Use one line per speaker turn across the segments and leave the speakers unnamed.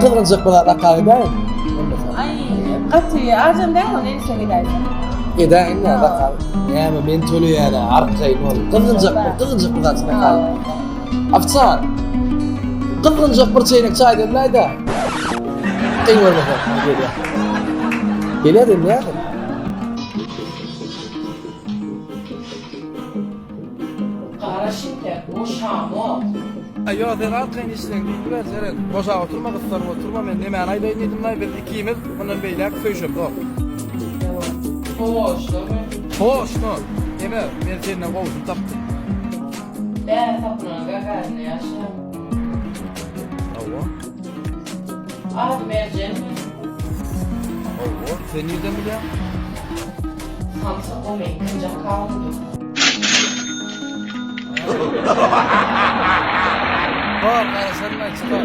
kızgınçyk bilen akal edäýin.
Ay, qaty, arjamdan onu neyse gidersin.
Edäýin ya akal. Näme men töleýärä, arkaýyn ol. Kızgınçyk bilen akal. Afçan. Kızgınçyk bir çeýnek çaý demläýdi. Teň bolmaly. Geledim ya.
Qara şimdi, o şamo.
Yo, sen arkaýyn işleň diýdiler, seren. Boşa oturma, kızlarım oturma. Men näme aýdaýyn dedim, biz ikimiz bundan beýlek söýüşip dur.
Hoş,
Hoş, no. Näme, men senden gowusyp tapdym.
ben tapınan gagarını yaşa.
Awa.
Adı mercan mı?
Awa, sen nerden bilýän?
Hamsa o men kınca kaldı.
Bak, sen ne çıkar?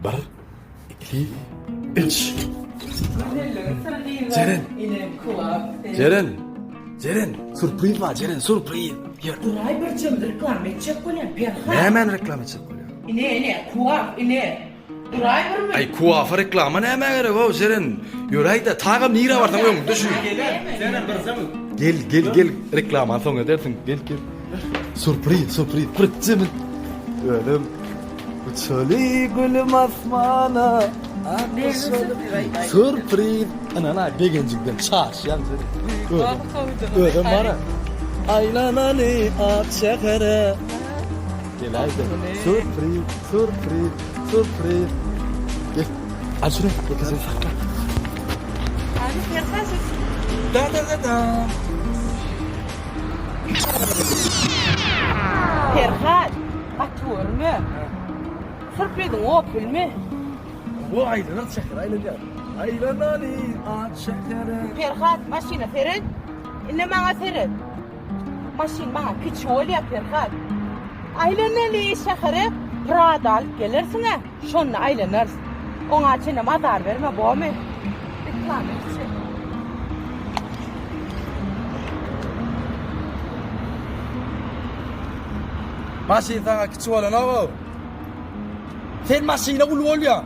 Bir, iki, üç. Ceren, sürpriz var Ceren, sürpriz.
Duray bir çımdır reklam edecek koyan perha.
Hemen reklam edecek oluyor.
İne, kuaf, ine. Duray bir mi?
Ay kuaför reklamı ne hemen gerek o Ceren. Yoray da tağım nira var tamam mı? Düşün. Gel reklama son edersin. Gel. Sürpriz. Fırçımın. Ölüm. Uçali gülüm asmana. Sürpriz. Ana begencikten çarş yan seni. Ödüm bana. Aylanani at şekere. Gel haydi. Sürpriz. Gel. Al şunu. Kızım sakla.
Hadi perha.
Da.
Perha. Atıyor mu? Sürprizin o pül mü?
Bu aylanat şeker aylanat. Aylanani at şekere.
Perha, maşina ferin. İnne bana ferin. Maşin bana küçük oluyor Perha. Aylanali şekeri. Rada alıp gelirsin ha. Şonla aylanırsın. Ona içine mazar verme bu mu? Reklam edecek.
Maşin sana küçük olan o. Sen maşine ulu oluyor.